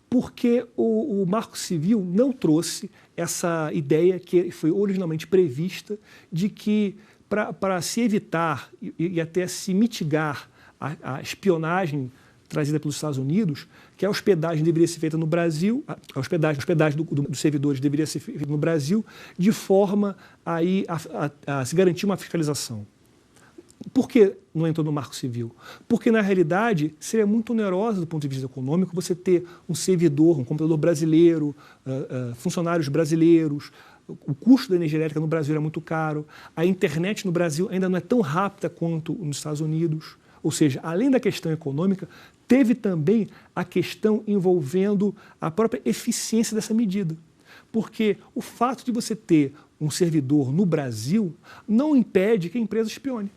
Porque o Marco Civil não trouxe essa ideia que foi originalmente prevista de que, para se evitar e até se mitigar a espionagem trazida pelos Estados Unidos, que a hospedagem deveria ser feita no Brasil, a hospedagem dos servidores deveria ser feita no Brasil, de forma a se garantir uma fiscalização. Por que não entrou no Marco Civil? Porque, na realidade, seria muito oneroso do ponto de vista econômico você ter um servidor, um computador brasileiro, funcionários brasileiros. O custo da energia elétrica no Brasil é muito caro. A internet no Brasil ainda não é tão rápida quanto nos Estados Unidos. Ou seja, além da questão econômica, teve também a questão envolvendo a própria eficiência dessa medida. Porque o fato de você ter um servidor no Brasil não impede que a empresa espione.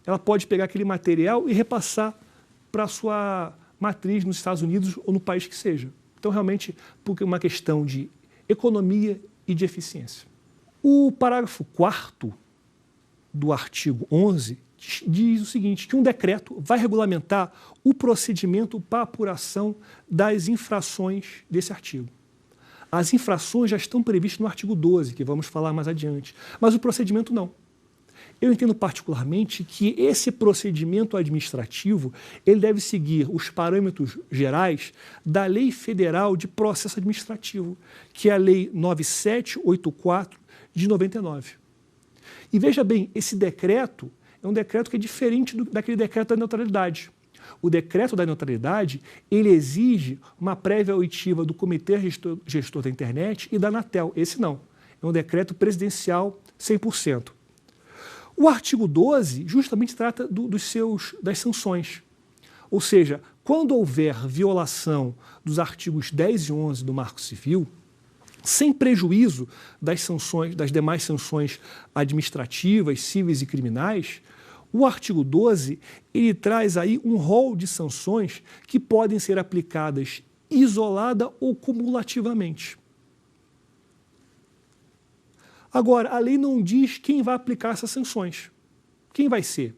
Ela pode pegar aquele material e repassar para a sua matriz nos Estados Unidos ou no país que seja. Então, realmente, porque é uma questão de economia e de eficiência. O parágrafo 4º do artigo 11 diz o seguinte, que um decreto vai regulamentar o procedimento para apuração das infrações desse artigo. As infrações já estão previstas no artigo 12, que vamos falar mais adiante, mas o procedimento não. Eu entendo particularmente que esse procedimento administrativo ele deve seguir os parâmetros gerais da Lei Federal de Processo Administrativo, que é a Lei 9784 de 99. E veja bem, esse decreto é um decreto que é diferente daquele decreto da neutralidade. O decreto da neutralidade, ele exige uma prévia oitiva do Comitê Gestor da Internet e da Anatel. Esse não. É um decreto presidencial 100%. O artigo 12 justamente trata das sanções. Ou seja, quando houver violação dos artigos 10 e 11 do Marco Civil, sem prejuízo das sanções, das demais sanções administrativas, cíveis e criminais, o artigo 12 ele traz aí um rol de sanções que podem ser aplicadas isolada ou cumulativamente. Agora, a lei não diz quem vai aplicar essas sanções. Quem vai ser?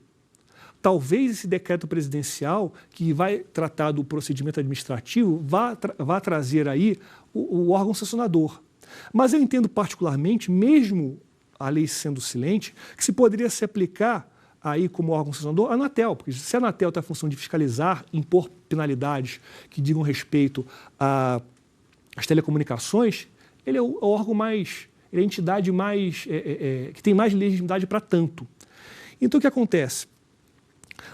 Talvez esse decreto presidencial, que vai tratar do procedimento administrativo, vá trazer aí o órgão sancionador. Mas eu entendo particularmente, mesmo a lei sendo silente, que se poderia se aplicar aí como órgão sancionador a Anatel, porque se a Anatel tem a função de fiscalizar, impor penalidades que digam respeito às telecomunicações, ele é o órgão mais... Ele é a entidade que tem mais legitimidade para tanto. Então, o que acontece?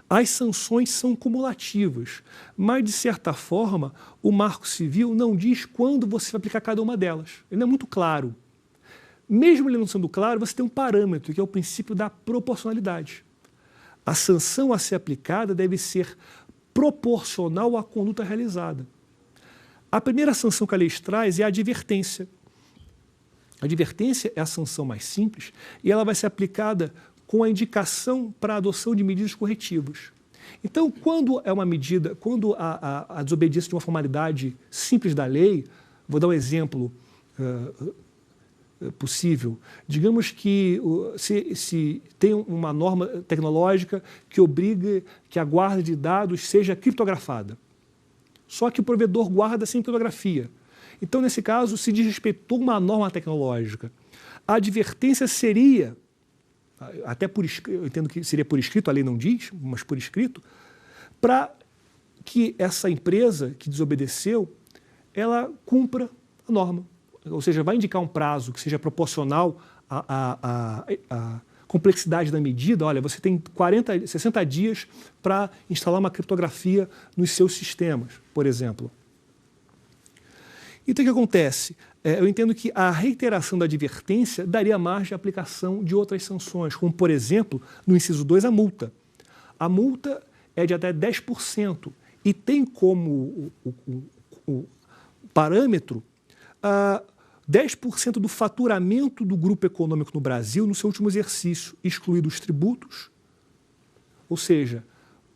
As sanções são cumulativas, mas, de certa forma, o Marco Civil não diz quando você vai aplicar cada uma delas. Ele não é muito claro. Mesmo ele não sendo claro, você tem um parâmetro, que é o princípio da proporcionalidade. A sanção a ser aplicada deve ser proporcional à conduta realizada. A primeira sanção que a lei traz é a advertência. A advertência é a sanção mais simples e ela vai ser aplicada com a indicação para a adoção de medidas corretivas. Então, quando é uma medida, quando a desobediência de uma formalidade simples da lei, vou dar um exemplo possível, digamos que se tem uma norma tecnológica que obriga que a guarda de dados seja criptografada, só que o provedor guarda sem criptografia. Então, nesse caso, se desrespeitou uma norma tecnológica. A advertência seria, até por escrito, eu entendo que seria por escrito, a lei não diz, mas por escrito, para que essa empresa que desobedeceu, ela cumpra a norma. Ou seja, vai indicar um prazo que seja proporcional complexidade da medida, olha, você tem 60 dias para instalar uma criptografia nos seus sistemas, por exemplo. Então, o que acontece? Eu entendo que a reiteração da advertência daria margem à aplicação de outras sanções, como, por exemplo, no inciso 2, a multa. A multa é de até 10% e tem como o parâmetro 10% do faturamento do grupo econômico no Brasil no seu último exercício, excluídos os tributos. Ou seja,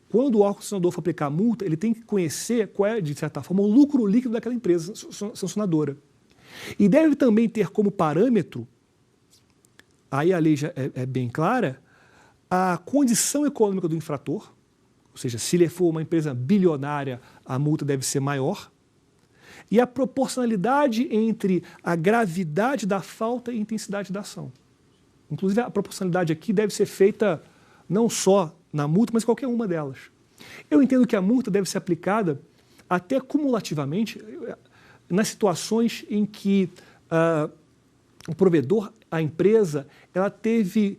quando o órgão sancionador for aplicar a multa, ele tem que conhecer qual é, de certa forma, o lucro líquido daquela empresa sancionadora. E deve também ter como parâmetro, aí a lei já é bem clara, a condição econômica do infrator, ou seja, se ele for uma empresa bilionária, a multa deve ser maior, e a proporcionalidade entre a gravidade da falta e a intensidade da ação. Inclusive, a proporcionalidade aqui deve ser feita não só na multa, mas qualquer uma delas. Eu entendo que a multa deve ser aplicada até cumulativamente nas situações em que o provedor, a empresa, ela teve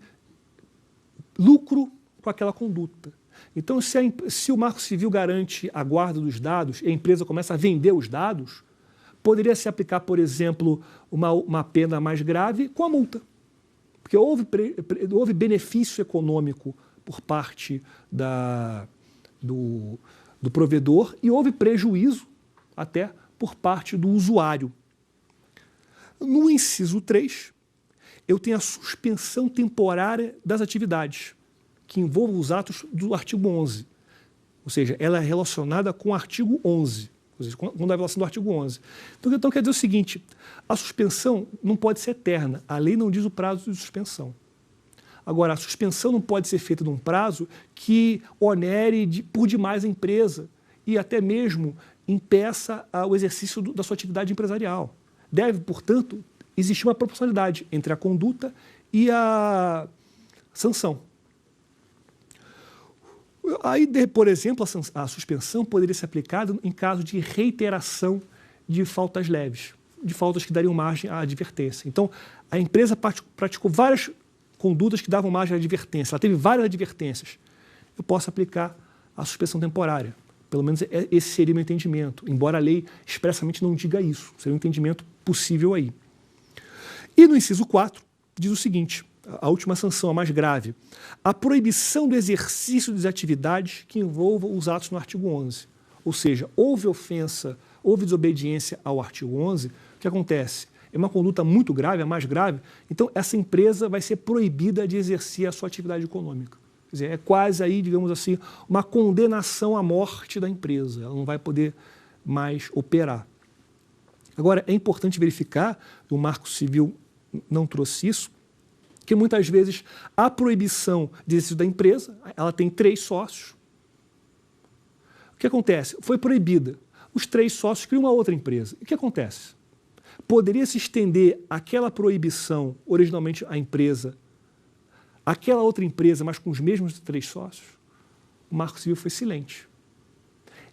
lucro com aquela conduta. Então, se o Marco Civil garante a guarda dos dados e a empresa começa a vender os dados, poderia se aplicar, por exemplo, uma pena mais grave com a multa. Porque houve benefício econômico por parte do provedor e houve prejuízo até por parte do usuário. No inciso 3, eu tenho a suspensão temporária das atividades, que envolve os atos do artigo 11. Ou seja, ela é relacionada com o artigo 11, ou seja, com a relação do artigo 11. Então, quer dizer o seguinte, a suspensão não pode ser eterna, a lei não diz o prazo de suspensão. Agora, a suspensão não pode ser feita num prazo que onere por demais a empresa e até mesmo impeça o exercício da sua atividade empresarial. Deve, portanto, existir uma proporcionalidade entre a conduta e a sanção. Aí, por exemplo, a suspensão poderia ser aplicada em caso de reiteração de faltas leves, de faltas que dariam margem à advertência. Então, a empresa praticou várias condutas que davam margem à advertência, ela teve várias advertências. Eu posso aplicar a suspensão temporária. Pelo menos esse seria o meu entendimento, embora a lei expressamente não diga isso. Seria um entendimento possível aí. E no inciso 4, diz o seguinte, a última sanção, a mais grave, a proibição do exercício das atividades que envolvam os atos no artigo 11. Ou seja, houve ofensa, houve desobediência ao artigo 11, o que acontece? É uma conduta muito grave, a mais grave, então essa empresa vai ser proibida de exercer a sua atividade econômica. Quer dizer, é quase aí, digamos assim, uma condenação à morte da empresa, ela não vai poder mais operar. Agora, é importante verificar, o Marco Civil não trouxe isso, que muitas vezes a proibição de exercício da empresa, ela tem 3 sócios. O que acontece? Foi proibida. Os 3 sócios criam uma outra empresa. O que acontece? Poderia se estender aquela proibição, originalmente à empresa, aquela outra empresa, mas com os mesmos 3 sócios? O Marco Civil foi silente.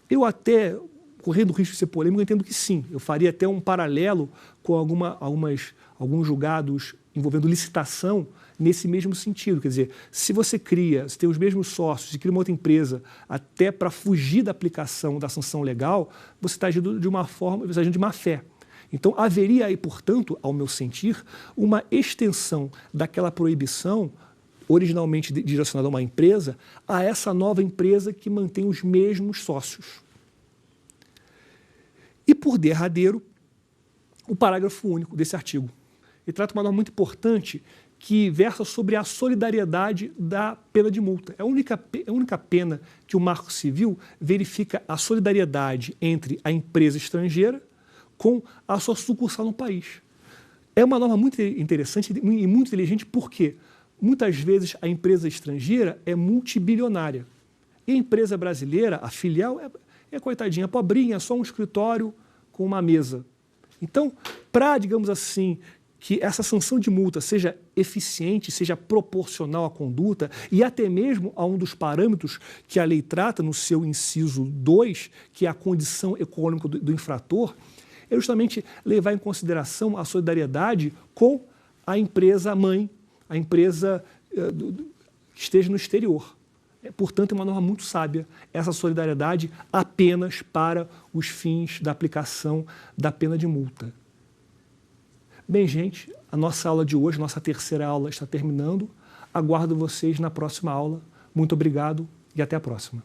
Eu até, correndo o risco de ser polêmico, entendo que sim. Eu faria até um paralelo com alguns julgados envolvendo licitação nesse mesmo sentido. Quer dizer, se você tem os mesmos sócios e cria uma outra empresa até para fugir da aplicação da sanção legal, você está agindo de uma forma, você está agindo de má fé. Então, haveria aí, portanto, ao meu sentir, uma extensão daquela proibição originalmente direcionada a uma empresa, a essa nova empresa que mantém os mesmos sócios. E, por derradeiro, o parágrafo único desse artigo. Ele trata uma norma muito importante que versa sobre a solidariedade da pena de multa. É a única pena que o Marco Civil verifica a solidariedade entre a empresa estrangeira com a sua sucursal no país. É uma norma muito interessante e muito inteligente porque muitas vezes a empresa estrangeira é multibilionária. E a empresa brasileira, a filial, é coitadinha, pobrinha, só um escritório com uma mesa. Então, para, digamos assim, que essa sanção de multa seja eficiente, seja proporcional à conduta e até mesmo a um dos parâmetros que a lei trata no seu inciso 2, que é a condição econômica do infrator, é justamente levar em consideração a solidariedade com a empresa mãe, a empresa que esteja no exterior. Portanto, é uma norma muito sábia, essa solidariedade apenas para os fins da aplicação da pena de multa. Bem, gente, a nossa aula de hoje, nossa terceira aula está terminando. Aguardo vocês na próxima aula. Muito obrigado e até a próxima.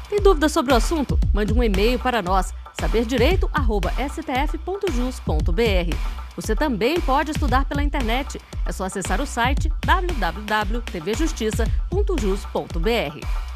Tem dúvida sobre o assunto? Mande um e-mail para nós, saberdireito@stf.jus.br. Você também pode estudar pela internet. É só acessar o site www.tvjustiça.jus.br.